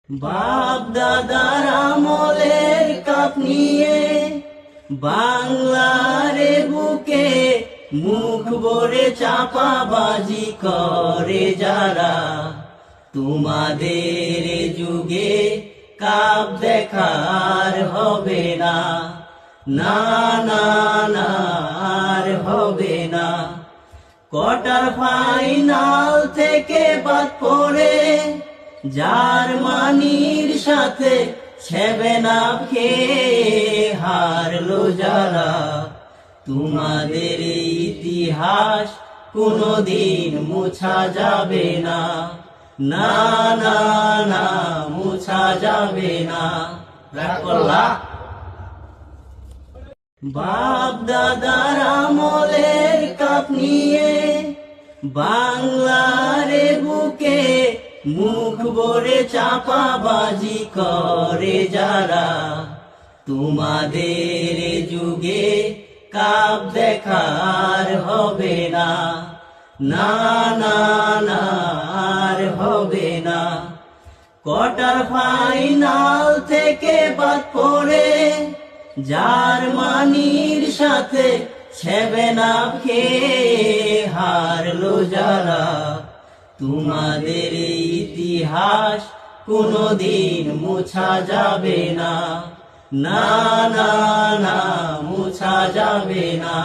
বাপ দাদার আমলের কাপ নিয়ে বাংলার বুকে মুখ ভরে চাপাবাজি করে যারা, তোমাদের যুগে কাপ দেখার হবে না, না না না আর হবে না। কোয়ার্টার ফাইনাল থেকে বাদ পড়ে জার্মানির সাথে 7 আপ খেয়ে হারলো যারা, তোমাদের ইতিহাস কোনদিন মুছা যাবে না, না না না মুছা যাবে না। বাপ দাদার আমলের কাপ নিয়ে বাংলার বুকে মুখ ভরে চাপাবাজি করে যারা, তোমাদের যুগে কাপ দেখার হবে না, না না না আর হবে না। কোয়ার্টার ফাইনাল থেকে বাদ পড়ে জার্মানির সাথে 7 আপ খেয়ে হারলো যারা, তোমাদের ইতিহাস কোনদিন মুছা যাবে না, না না না মুছা যাবে না।